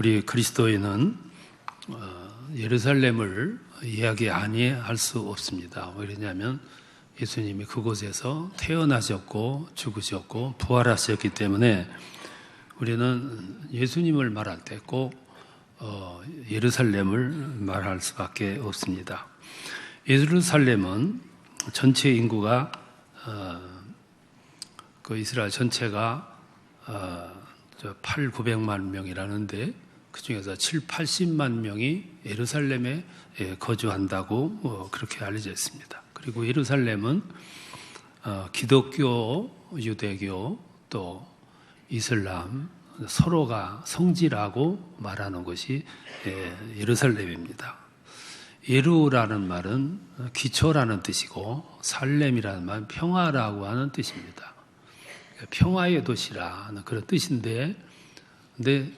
우리 그리스도인은 예루살렘을 이야기 아니할 수 없습니다. 왜냐하면 예수님이 그곳에서 태어나셨고 죽으셨고 부활하셨기 때문에 우리는 예수님을 말할 때 꼭 예루살렘을 말할 수밖에 없습니다. 예루살렘은 전체 인구가 그 이스라엘 전체가 8,900만 명이라는데 그 중에서 7,80만 명이 예루살렘에 거주한다고 그렇게 알려져 있습니다. 그리고 예루살렘은 기독교, 유대교, 또 이슬람 서로가 성지라고 말하는 것이 예루살렘입니다. 예루라는 말은 기초라는 뜻이고 살렘이라는 말은 평화라고 하는 뜻입니다. 평화의 도시라는 그런 뜻인데, 근데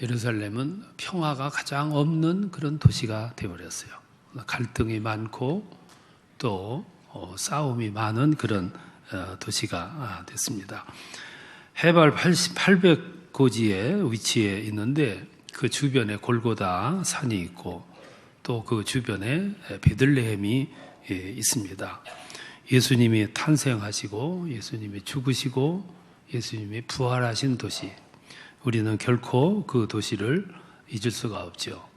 예루살렘은 평화가 가장 없는 그런 도시가 되어버렸어요. 갈등이 많고 또 싸움이 많은 그런 도시가 됐습니다. 해발 800고지에 위치해 있는데 그 주변에 골고다 산이 있고 또 그 주변에 베들레헴이 있습니다. 예수님이 탄생하시고 예수님이 죽으시고 예수님이 부활하신 도시, 우리는 결코 그 도시를 잊을 수가 없죠.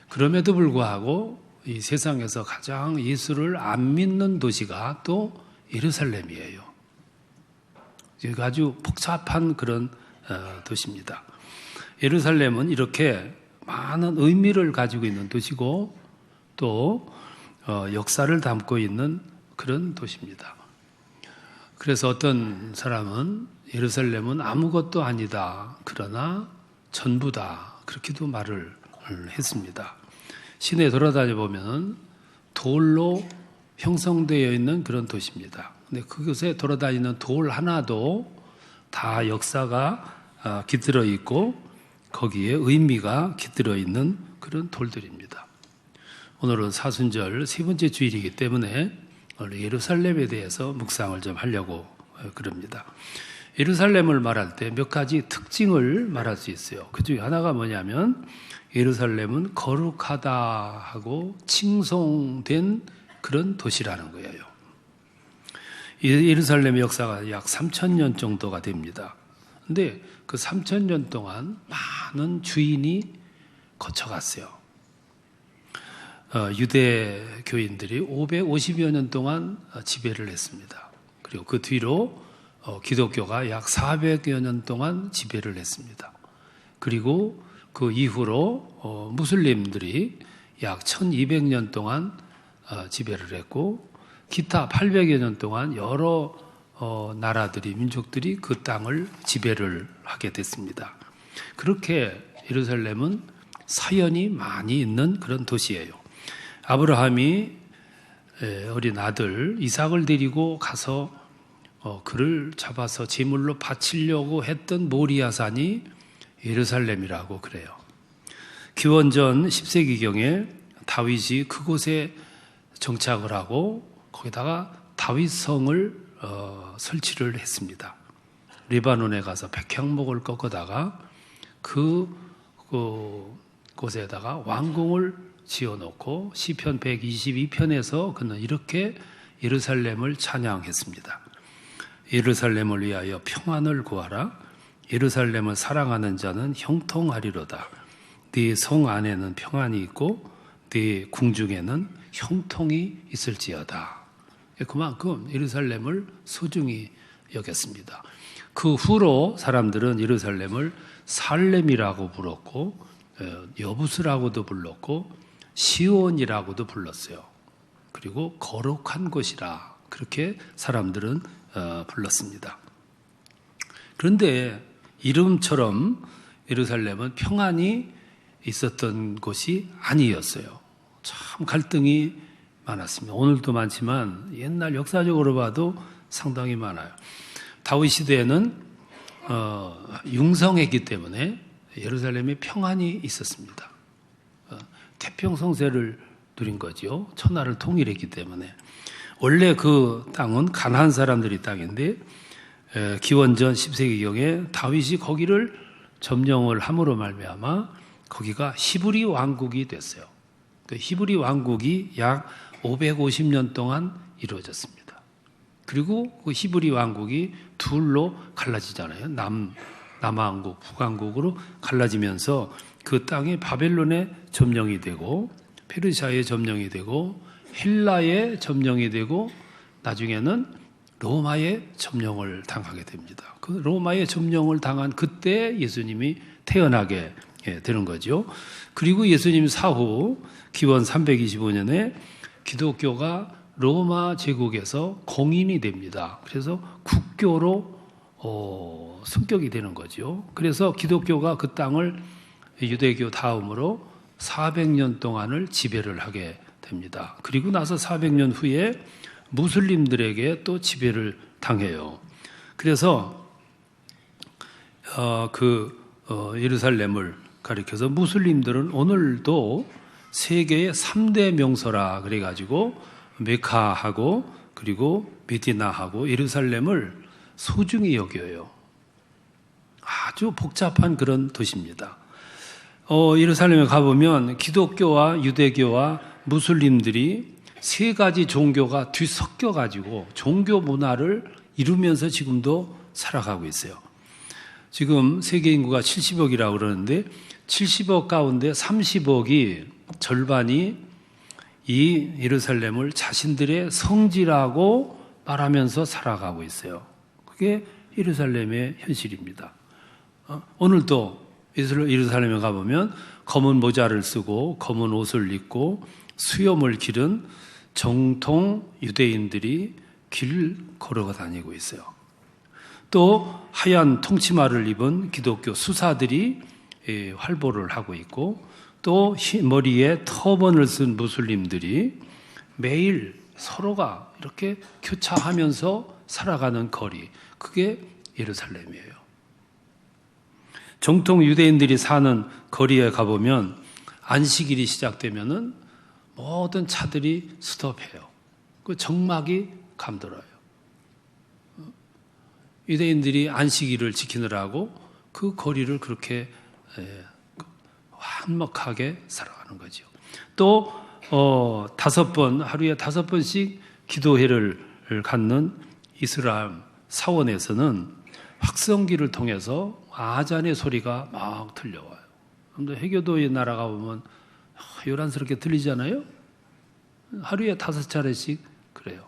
그럼에도 불구하고 이 세상에서 가장 예수를 안 믿는 도시가 또 예루살렘이에요. 아주 복잡한 그런 도시입니다. 예루살렘은 이렇게 많은 의미를 가지고 있는 도시고 또 역사를 담고 있는 그런 도시입니다. 그래서 어떤 사람은 예루살렘은 아무것도 아니다, 그러나 전부다, 그렇게도 말을 했습니다. 시내에 돌아다녀 보면 돌로 형성되어 있는 그런 도시입니다. 근데 그곳에 돌아다니는 돌 하나도 다 역사가 깃들어 있고 거기에 의미가 깃들어 있는 그런 돌들입니다. 오늘은 사순절 세 번째 주일이기 때문에 오늘 예루살렘에 대해서 묵상을 좀 하려고 그럽니다. 예루살렘을 말할 때 몇 가지 특징을 말할 수 있어요. 그 중에 하나가 뭐냐면 예루살렘은 거룩하다 하고 칭송된 그런 도시라는 거예요. 예루살렘의 역사가 약 3,000년 정도가 됩니다. 근데 그 3,000년 동안 많은 주인이 거쳐갔어요. 유대교인들이 550여 년 동안 지배를 했습니다. 그리고 그 뒤로 기독교가 약 400여 년 동안 지배를 했습니다. 그리고 그 이후로 무슬림들이 약 1200년 동안 지배를 했고 기타 800여 년 동안 여러 나라들이, 민족들이 그 땅을 지배를 하게 됐습니다. 그렇게 예루살렘은 사연이 많이 있는 그런 도시예요. 아브라함이 어린 아들 이삭을 데리고 가서 그를 잡아서 제물로 바치려고 했던 모리아산이 예루살렘이라고 그래요. 기원전 10세기경에 다윗이 그곳에 정착을 하고 거기다가 다윗성을 설치를 했습니다. 리바논에 가서 백향목을 꺾어다가 그곳에다가 왕궁을 지어놓고 시편 122편에서 그는 이렇게 예루살렘을 찬양했습니다. 예루살렘을 위하여 평안을 구하라. 예루살렘을 사랑하는 자는 형통하리로다. 네 성 안에는 평안이 있고 네 궁중에는 형통이 있을지어다. 그만큼 예루살렘을 소중히 여겼습니다. 그 후로 사람들은 예루살렘을 살렘이라고 불렀고 여부스라고도 불렀고 시온이라고도 불렀어요. 그리고 거룩한 곳이라 그렇게 사람들은 불렀습니다. 그런데 이름처럼 예루살렘은 평안이 있었던 곳이 아니었어요. 참 갈등이 많았습니다. 오늘도 많지만 옛날 역사적으로 봐도 상당히 많아요. 다윗 시대에는 융성했기 때문에 예루살렘에 평안이 있었습니다. 태평성세를 누린 거죠. 천하를 통일했기 때문에. 원래 그 땅은 가나안 사람들이 땅인데 기원전 10세기경에 다윗이 거기를 점령을 함으로 말미암아 거기가 히브리 왕국이 됐어요. 그 히브리 왕국이 약 550년 동안 이루어졌습니다. 그리고 그 히브리 왕국이 둘로 갈라지잖아요. 남왕국, 북왕국으로 갈라지면서 그 땅이 바벨론의 점령이 되고 페르시아의 점령이 되고 헬라의 점령이 되고 나중에는 로마의 점령을 당하게 됩니다. 그 로마의 점령을 당한 그때 예수님이 태어나게 되는 거죠. 그리고 예수님 사후 기원 325년에 기독교가 로마 제국에서 공인이 됩니다. 그래서 국교로 승격이 되는 거죠. 그래서 기독교가 그 땅을 유대교 다음으로 400년 동안을 지배를 하게 됩니다. 그리고 나서 400년 후에 무슬림들에게 또 지배를 당해요. 그래서 예루살렘을 가리켜서 무슬림들은 오늘도 세계의 3대 명소라 그래가지고 메카하고 그리고 메디나하고 예루살렘을 소중히 여겨요. 아주 복잡한 그런 도시입니다. 예루살렘에 가보면 기독교와 유대교와 무슬림들이 세 가지 종교가 뒤섞여가지고 종교 문화를 이루면서 지금도 살아가고 있어요. 지금 세계 인구가 70억이라고 그러는데 70억 가운데 30억이 절반이 이 예루살렘을 자신들의 성지라고 말하면서 살아가고 있어요. 그게 예루살렘의 현실입니다. 오늘도 예루살렘에 가보면 검은 모자를 쓰고 검은 옷을 입고 수염을 기른 정통 유대인들이 길 걸어 다니고 있어요. 또 하얀 통치마를 입은 기독교 수사들이 활보를 하고 있고 또 머리에 터번을 쓴 무슬림들이 매일 서로가 이렇게 교차하면서 살아가는 거리, 그게 예루살렘이에요. 정통 유대인들이 사는 거리에 가보면 안식일이 시작되면은 모든 차들이 스톱해요. 그 정막이 감돌아요. 유대인들이 안식일을 지키느라고 그 거리를 그렇게 한먹하게 살아가는 거죠. 또 하루에 5번씩 기도회를 갖는 이스라엘 사원에서는 확성기를 통해서 아잔의 소리가 막 들려와요. 해교도에 나라가 보면 요란스럽게 들리잖아요. 하루에 5차례씩 그래요.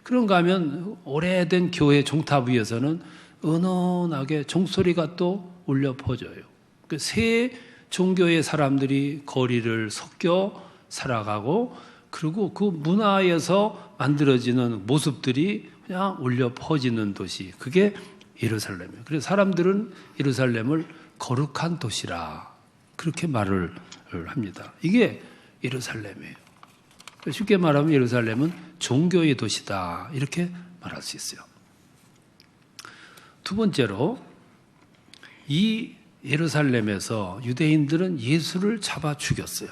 그런가 하면 오래된 교회 종탑 위에서는 은은하게 종소리가 또 울려 퍼져요. 새 종교의 사람들이 거리를 섞여 살아가고 그리고 그 문화에서 만들어지는 모습들이 그냥 울려 퍼지는 도시, 그게 예루살렘이에요. 그래서 사람들은 예루살렘을 거룩한 도시라 그렇게 말을 합니다. 이게 예루살렘이에요. 쉽게 말하면 예루살렘은 종교의 도시다 이렇게 말할 수 있어요. 두 번째로 이 예루살렘에서 유대인들은 예수를 잡아 죽였어요.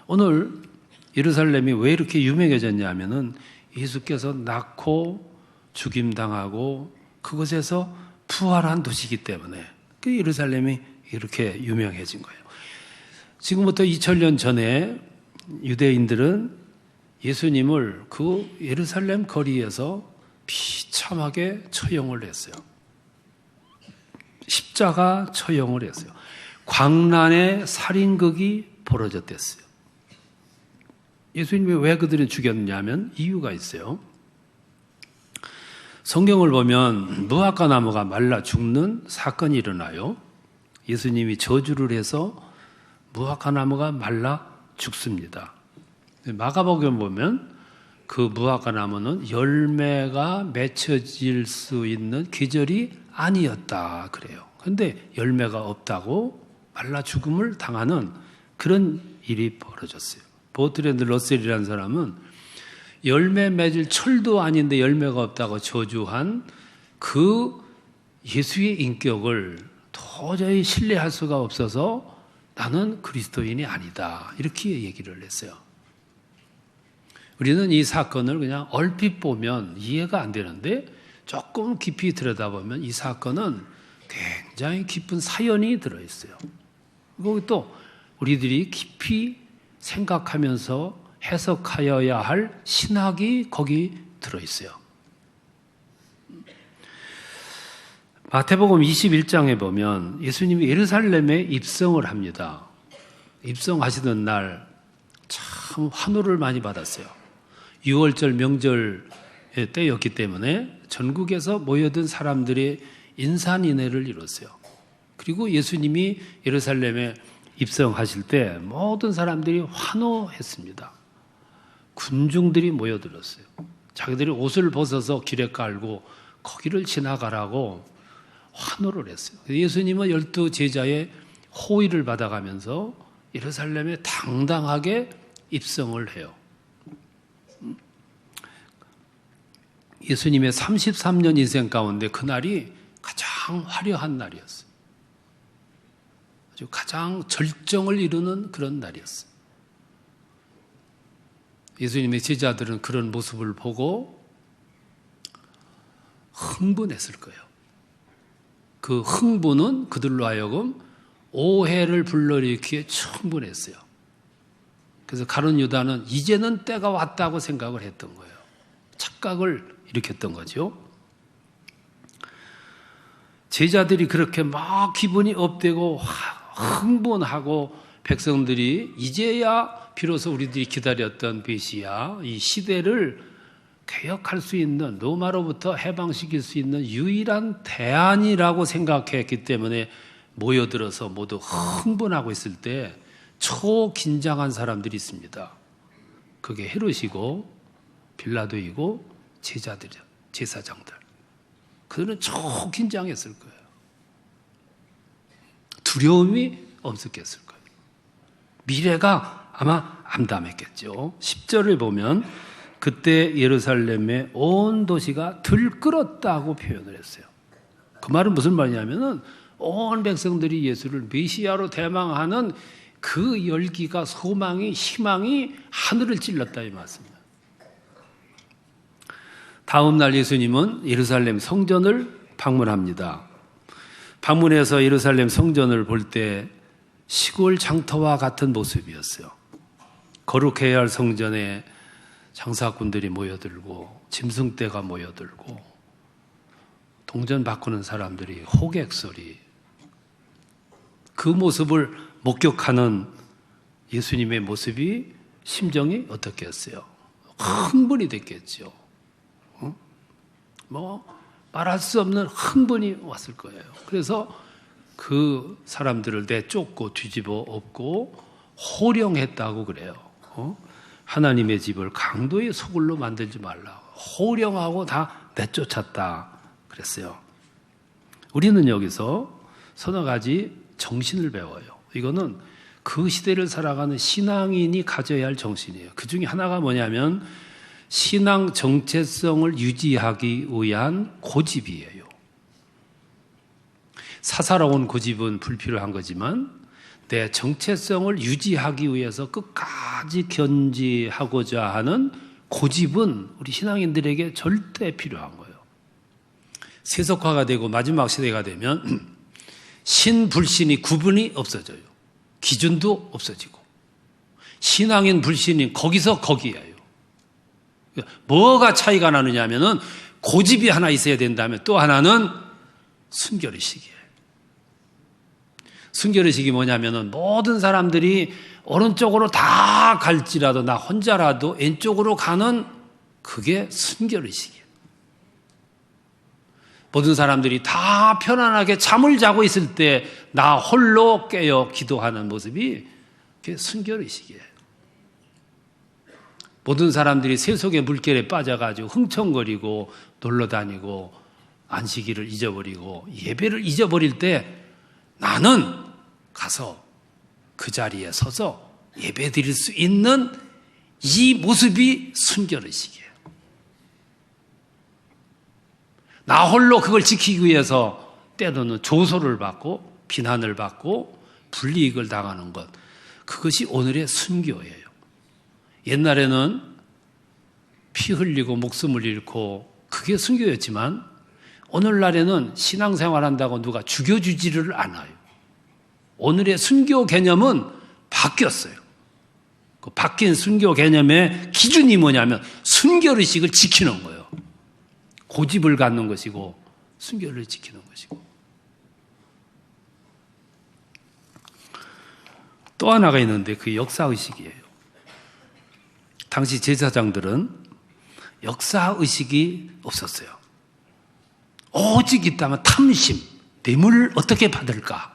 오늘 예루살렘이 왜 이렇게 유명해졌냐면은 예수께서 낳고 죽임당하고 그곳에서 부활한 도시이기 때문에 그 예루살렘이 이렇게 유명해진 거예요. 지금부터 2000년 전에 유대인들은 예수님을 그 예루살렘 거리에서 비참하게 처형을 했어요. 십자가 처형을 했어요. 광란의 살인극이 벌어졌댔어요. 예수님이 왜 그들을 죽였냐면 이유가 있어요. 성경을 보면 무화과 나무가 말라 죽는 사건이 일어나요. 예수님이 저주를 해서 무화과 나무가 말라 죽습니다. 마가복음 보면 그 무화과 나무는 열매가 맺혀질 수 있는 계절이 아니었다 그래요. 그런데 열매가 없다고 말라 죽음을 당하는 그런 일이 벌어졌어요. 버트랜드 러셀이라는 사람은 열매 맺을 철도 아닌데 열매가 없다고 저주한 그 예수의 인격을 도저히 신뢰할 수가 없어서 나는 그리스도인이 아니다 이렇게 얘기를 했어요. 우리는 이 사건을 그냥 얼핏 보면 이해가 안 되는데 조금 깊이 들여다보면 이 사건은 굉장히 깊은 사연이 들어있어요. 그리고 또 우리들이 깊이 생각하면서 해석하여야 할 신학이 거기 들어있어요. 마태복음 21장에 보면 예수님이 예루살렘에 입성을 합니다. 입성하시던 날 참 환호를 많이 받았어요. 6월절 명절의 때였기 때문에 전국에서 모여든 사람들의 인산인해를 이뤘어요. 그리고 예수님이 예루살렘에 입성하실 때 모든 사람들이 환호했습니다. 군중들이 모여들었어요. 자기들이 옷을 벗어서 길에 깔고 거기를 지나가라고 환호를 했어요. 예수님은 12 제자의 호의를 받아가면서 예루살렘에 당당하게 입성을 해요. 예수님의 33년 인생 가운데 그날이 가장 화려한 날이었어요. 아주 가장 절정을 이루는 그런 날이었어요. 예수님의 제자들은 그런 모습을 보고 흥분했을 거예요. 그 흥분은 그들로 하여금 오해를 불러일으키기에 충분했어요. 그래서 가룟 유다는 이제는 때가 왔다고 생각을 했던 거예요. 착각을 일으켰던 거죠. 제자들이 그렇게 막 기분이 업되고 흥분하고 백성들이 이제야 비로소 우리들이 기다렸던 메시아, 이 시대를 개혁할 수 있는, 로마로부터 해방시킬 수 있는 유일한 대안이라고 생각했기 때문에 모여들어서 모두 흥분하고 있을 때 초긴장한 사람들이 있습니다. 그게 헤롯이고 빌라도이고 제자들이요, 제사장들. 그들은 초긴장했을 거예요. 두려움이 엄습했을 거예요. 미래가 아마 암담했겠죠. 10절을 보면 그때 예루살렘의 온 도시가 들끓었다고 표현을 했어요. 그 말은 무슨 말이냐면은 온 백성들이 예수를 메시아로 대망하는 그 열기가, 소망이, 희망이 하늘을 찔렀다 이 말씀입니다. 다음 날 예수님은 예루살렘 성전을 방문합니다. 방문해서 예루살렘 성전을 볼 때 시골 장터와 같은 모습이었어요. 거룩해야 할 성전에 장사꾼들이 모여들고 짐승떼가 모여들고 동전 바꾸는 사람들이 호객 소리, 그 모습을 목격하는 예수님의 모습이 심정이 어떻겠어요? 흥분이 됐겠죠. 말할 수 없는 흥분이 왔을 거예요. 그래서 그 사람들을 내쫓고 뒤집어 엎고 호령했다고 그래요. 하나님의 집을 강도의 소굴로 만들지 말라. 호령하고 다 내쫓았다 그랬어요. 우리는 여기서 서너 가지 정신을 배워요. 이거는 그 시대를 살아가는 신앙인이 가져야 할 정신이에요. 그 중에 하나가 뭐냐면 신앙 정체성을 유지하기 위한 고집이에요. 사사로운 고집은 불필요한 거지만 내 정체성을 유지하기 위해서 끝까지 견지하고자 하는 고집은 우리 신앙인들에게 절대 필요한 거예요. 세속화가 되고 마지막 시대가 되면 신불신이 구분이 없어져요. 기준도 없어지고 신앙인 불신이 거기서 거기예요. 뭐가 차이가 나느냐 하면은 고집이 하나 있어야 된다면 또 하나는 순결의식이에요. 순결의식이 뭐냐면은 모든 사람들이 오른쪽으로 다 갈지라도 나 혼자라도 왼쪽으로 가는 그게 순결의식이에요. 모든 사람들이 다 편안하게 잠을 자고 있을 때 나 홀로 깨어 기도하는 모습이 그게 순결의식이에요. 모든 사람들이 세속의 물결에 빠져가지고 흥청거리고 놀러다니고 안식일을 잊어버리고 예배를 잊어버릴 때 나는 가서 그 자리에 서서 예배 드릴 수 있는 이 모습이 순결의식이에요. 나 홀로 그걸 지키기 위해서 때로는 조소를 받고 비난을 받고 불이익을 당하는 것, 그것이 오늘의 순교예요. 옛날에는 피 흘리고 목숨을 잃고 그게 순교였지만 오늘날에는 신앙생활 한다고 누가 죽여주지를 않아요. 오늘의 순교 개념은 바뀌었어요. 그 바뀐 순교 개념의 기준이 뭐냐면 순결의식을 지키는 거예요. 고집을 갖는 것이고 순결을 지키는 것이고. 또 하나가 있는데 그게 역사의식이에요. 당시 제사장들은 역사의식이 없었어요. 오직 있다면 탐심, 뇌물을 어떻게 받을까?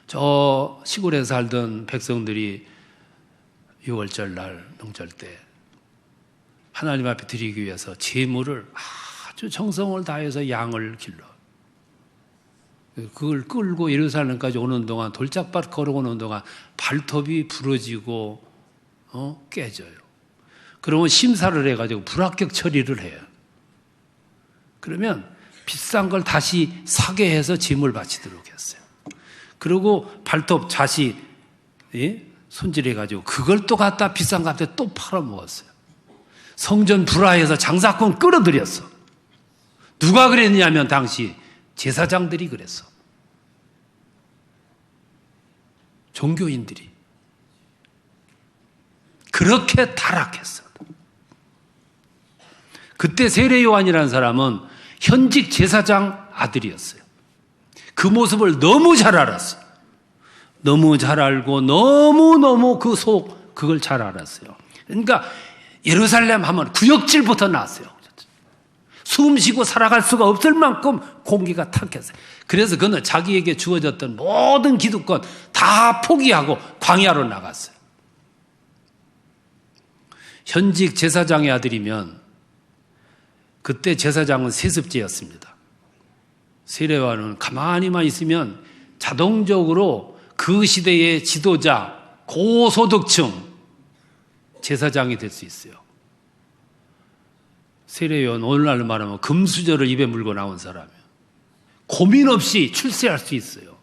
저 시골에 살던 백성들이 6월절 날 명절 때 하나님 앞에 드리기 위해서 제물을 아주 정성을 다해서 양을 길러 그걸 끌고 예루살렘까지 오는 동안 돌짝밭 걸어오는 동안 발톱이 부러지고 깨져요. 그러면 심사를 해가지고 불합격 처리를 해요. 그러면 비싼 걸 다시 사게 해서 제물 바치도록 했어요. 그리고 발톱 자시 손질해가지고 그걸 또 갖다 비싼 값에 또 팔아먹었어요. 성전 불화해서 장사꾼 끌어들였어. 누가 그랬냐면 당시 제사장들이 그랬어. 종교인들이. 그렇게 타락했어. 그때 세례 요한이라는 사람은 현직 제사장 아들이었어요. 그 모습을 너무 잘 알았어요. 너무 잘 알고 너무너무 그걸 잘 알았어요. 그러니까 예루살렘 하면 구역질부터 나왔어요. 숨 쉬고 살아갈 수가 없을 만큼 공기가 탁했어요. 그래서 그는 자기에게 주어졌던 모든 기득권 다 포기하고 광야로 나갔어요. 현직 제사장의 아들이면 그때 제사장은 세습제였습니다. 세례요한은 가만히만 있으면 자동적으로 그 시대의 지도자, 고소득층 제사장이 될 수 있어요. 세례요한 오늘날로 말하면 금수저를 입에 물고 나온 사람이에요. 고민 없이 출세할 수 있어요.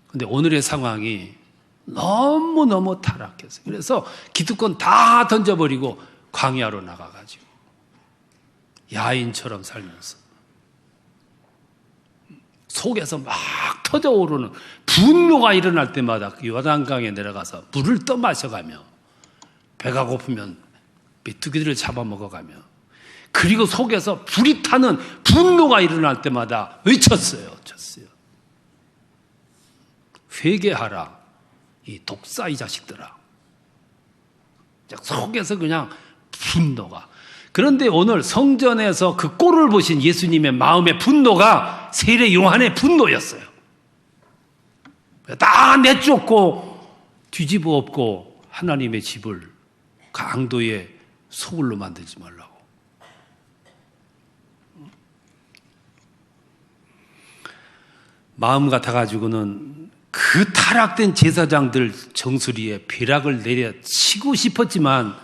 그런데 오늘의 상황이 너무너무 타락했어요. 그래서 기득권 다 던져버리고 광야로 나가가지고 야인처럼 살면서 속에서 막 터져오르는 분노가 일어날 때마다 요단강에 내려가서 물을 떠마셔가며 배가 고프면 메뚜기들을 잡아먹어가며 그리고 속에서 불이 타는 분노가 일어날 때마다 외쳤어요. 회개하라 이 독사 이 자식들아. 속에서 그냥 분노가. 그런데 오늘 성전에서 그 꼴을 보신 예수님의 마음의 분노가 세례 요한의 분노였어요. 다 내쫓고 뒤집어 엎고 하나님의 집을 강도의 소굴로 만들지 말라고. 마음 같아가지고는 그 타락된 제사장들 정수리에 벼락을 내려치고 싶었지만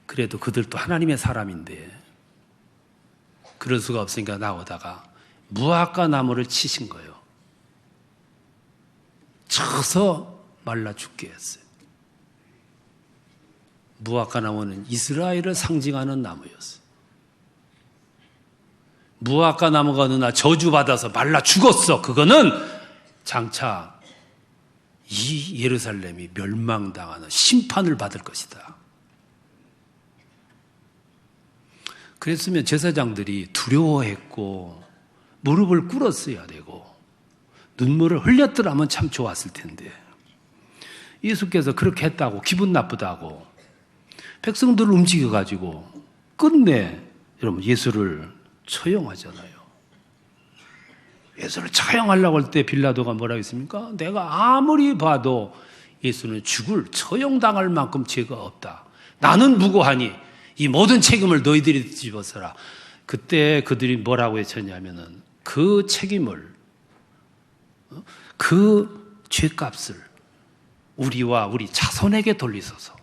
그래도 그들도 하나님의 사람인데 그럴 수가 없으니까 나오다가 무화과 나무를 치신 거예요. 쳐서 말라 죽게 했어요. 무화과 나무는 이스라엘을 상징하는 나무였어요. 무화과 나무가 어느 날 저주받아서 말라 죽었어. 그거는 장차 이 예루살렘이 멸망당하는 심판을 받을 것이다. 그랬으면 제사장들이 두려워했고 무릎을 꿇었어야 되고 눈물을 흘렸더라면 참 좋았을 텐데 예수께서 그렇게 했다고 기분 나쁘다고 백성들을 움직여가지고 끝내 여러분 예수를 처형하잖아요. 예수를 처형하려고 할 때 빌라도가 뭐라고 했습니까? 내가 아무리 봐도 예수는 처형당할 만큼 죄가 없다. 나는 무고하니 이 모든 책임을 너희들이 뒤집어서라. 그때 그들이 뭐라고 외쳤냐면은 그 책임을 그 죄값을 우리와 우리 자손에게 돌리소서.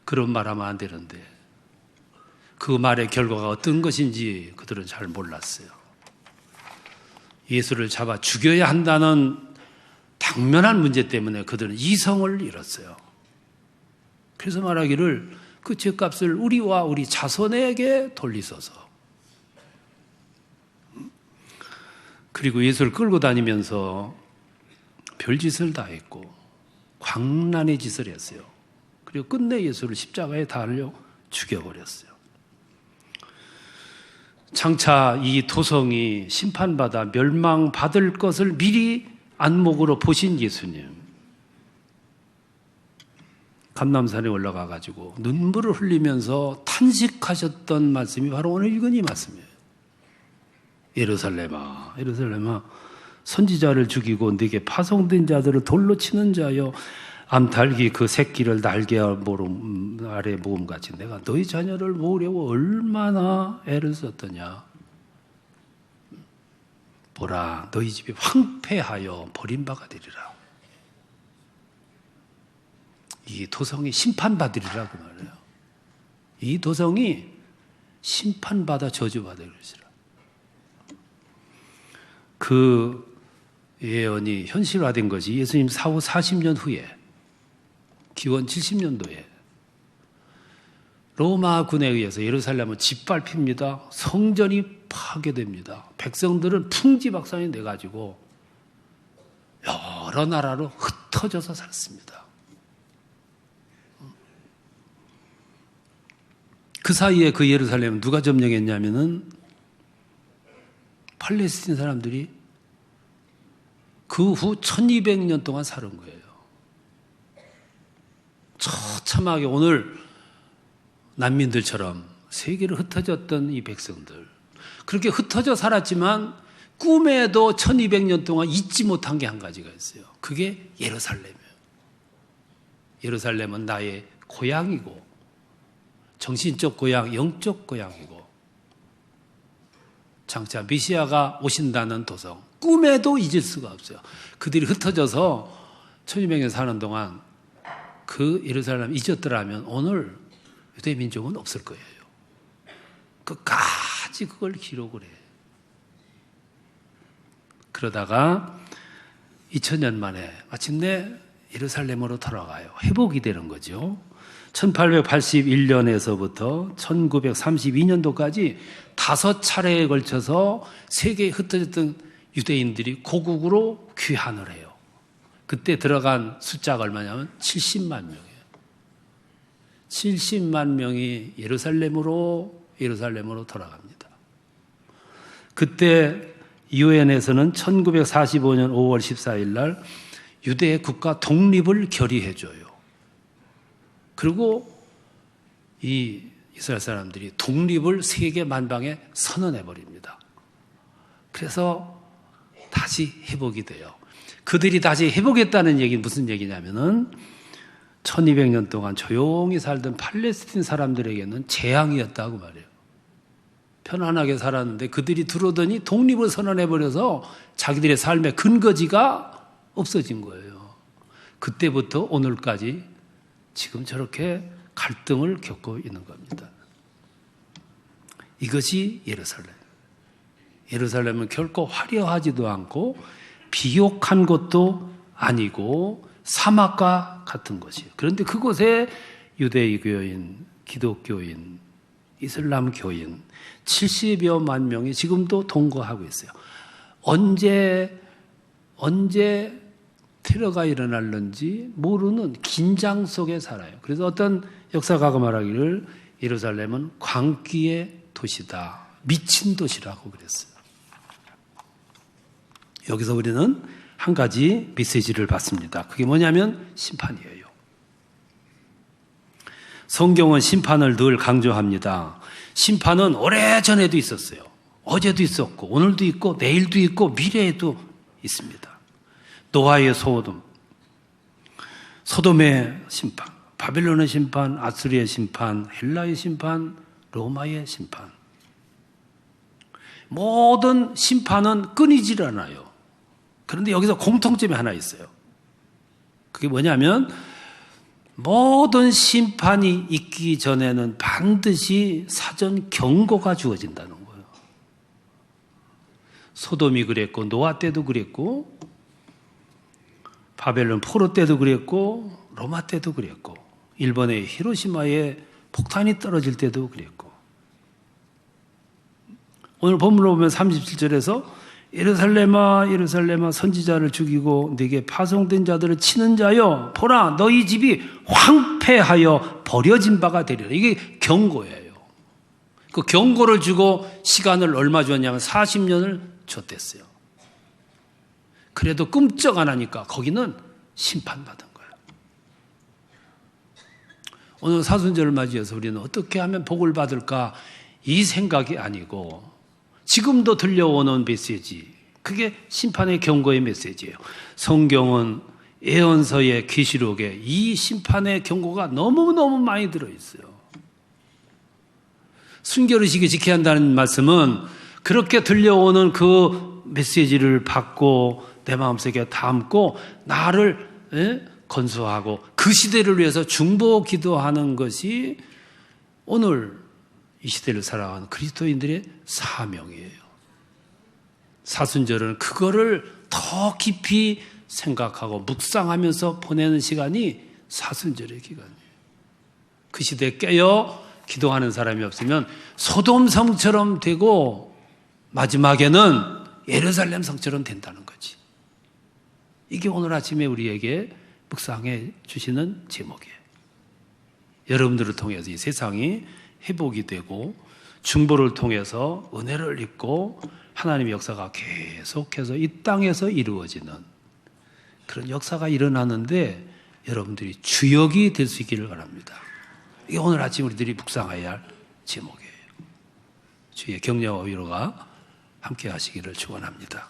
그런 말하면 안 되는데 그 말의 결과가 어떤 것인지 그들은 잘 몰랐어요. 예수를 잡아 죽여야 한다는 당면한 문제 때문에 그들은 이성을 잃었어요. 그래서 말하기를 그 죄값을 우리와 우리 자손에게 돌리소서. 그리고 예수를 끌고 다니면서 별짓을 다 했고 광란의 짓을 했어요. 그리고 끝내 예수를 십자가에 달려 죽여버렸어요. 장차 이 도성이 심판받아 멸망받을 것을 미리 안목으로 보신 예수님, 감람산에 올라가 가지고 눈물을 흘리면서 탄식하셨던 말씀이 바로 오늘 읽은 이 말씀이에요. 예루살렘아, 예루살렘아, 선지자를 죽이고 네게 파송된 자들을 돌로 치는 자여, 암탉이 그 새끼를 날개 아래 모음같이 내가 너희 자녀를 모으려고 얼마나 애를 썼더냐. 보라, 너희 집이 황폐하여 버림바가 되리라. 이 도성이 심판받으리라 그 말이에요. 이 도성이 심판받아 저주받을 것이라. 그 예언이 현실화된 것이 예수님 사후 40년 후에, 기원 70년도에 로마군에 의해서 예루살렘은 짓밟힙니다. 성전이 파괴됩니다. 백성들은 풍지박산이 돼가지고 여러 나라로 흩어져서 살았습니다. 그 사이에 그 예루살렘은 누가 점령했냐면은 팔레스틴 사람들이 그 후 1200년 동안 사는 거예요. 처참하게 오늘 난민들처럼 세계로 흩어졌던 이 백성들, 그렇게 흩어져 살았지만 꿈에도 1200년 동안 잊지 못한 게 한 가지가 있어요. 그게 예루살렘이에요. 예루살렘은 나의 고향이고, 정신적 고향, 영적 고향이고, 장차 메시아가 오신다는 도성, 꿈에도 잊을 수가 없어요. 그들이 흩어져서 1200년 사는 동안 그 예루살렘 잊었더라면 오늘 유대 민족은 없을 거예요. 끝까지 그걸 기록을 해요. 그러다가 2000년 만에 마침내 예루살렘으로 돌아가요. 회복이 되는 거죠. 1881년에서부터 1932년도까지 5차례에 걸쳐서 세계에 흩어졌던 유대인들이 고국으로 귀환을 해요. 그때 들어간 숫자가 얼마냐면 70만 명이에요. 70만 명이 예루살렘으로 돌아갑니다. 그때 유엔에서는 1945년 5월 14일 날 유대 국가 독립을 결의해줘요. 그리고 이 이스라엘 사람들이 독립을 세계 만방에 선언해버립니다. 그래서 다시 회복이 돼요. 그들이 다시 회복했다는 얘기는 무슨 얘기냐면은 1200년 동안 조용히 살던 팔레스틴 사람들에게는 재앙이었다고 말해요. 편안하게 살았는데 그들이 들어오더니 독립을 선언해버려서 자기들의 삶의 근거지가 없어진 거예요. 그때부터 오늘까지 지금 저렇게 갈등을 겪고 있는 겁니다. 이것이 예루살렘. 예루살렘은 결코 화려하지도 않고 비옥한 것도 아니고 사막과 같은 것이에요. 그런데 그곳에 유대교인, 기독교인, 이슬람교인 70여만 명이 지금도 동거하고 있어요. 언제 테러가 일어날는지 모르는 긴장 속에 살아요. 그래서 어떤 역사가가 말하기를 예루살렘은 광기의 도시다, 미친 도시라고 그랬어요. 여기서 우리는 한 가지 메시지를 받습니다. 그게 뭐냐면 심판이에요. 성경은 심판을 늘 강조합니다. 심판은 오래전에도 있었어요. 어제도 있었고 오늘도 있고 내일도 있고 미래에도 있습니다. 노아의 소돔의 심판, 바벨론의 심판, 아수리의 심판, 헬라의 심판, 로마의 심판. 모든 심판은 끊이질 않아요. 그런데 여기서 공통점이 하나 있어요. 그게 뭐냐면 모든 심판이 있기 전에는 반드시 사전 경고가 주어진다는 거예요. 소돔이 그랬고 노아 때도 그랬고 바벨론 포로 때도 그랬고 로마 때도 그랬고 일본의 히로시마의 폭탄이 떨어질 때도 그랬고, 오늘 본문을 보면 37절에서 예루살렘아 예루살렘아 선지자를 죽이고 네게 파송된 자들을 치는 자여 보라 너희 집이 황폐하여 버려진 바가 되리라. 이게 경고예요. 그 경고를 주고 시간을 얼마 줬냐면 40년을 줬댔어요. 그래도 끔찍 안 하니까 거기는 심판받은 거예요. 오늘 사순절을 맞이해서 우리는 어떻게 하면 복을 받을까 이 생각이 아니고 지금도 들려오는 메시지, 그게 심판의 경고의 메시지예요. 성경은 예언서의 계시록에 이 심판의 경고가 너무너무 많이 들어있어요. 순결의식을 지켜야 한다는 말씀은 그렇게 들려오는 그 메시지를 받고 내 마음속에 담고 나를 건수하고 그 시대를 위해서 중보 기도하는 것이 오늘 이 시대를 살아가는 그리스도인들의 사명이에요. 사순절은 그거를 더 깊이 생각하고 묵상하면서 보내는 시간이 사순절의 기간이에요. 그 시대에 깨어 기도하는 사람이 없으면 소돔 성처럼 되고 마지막에는 예루살렘 성처럼 된다는 거지. 이게 오늘 아침에 우리에게 묵상해 주시는 제목이에요. 여러분들을 통해서 이 세상이 회복이 되고 중보를 통해서 은혜를 입고 하나님의 역사가 계속해서 이 땅에서 이루어지는 그런 역사가 일어나는데 여러분들이 주역이 될 수 있기를 바랍니다. 이게 오늘 아침 우리들이 묵상해야 할 제목이에요. 주의 격려와 위로가 함께 하시기를 축원합니다.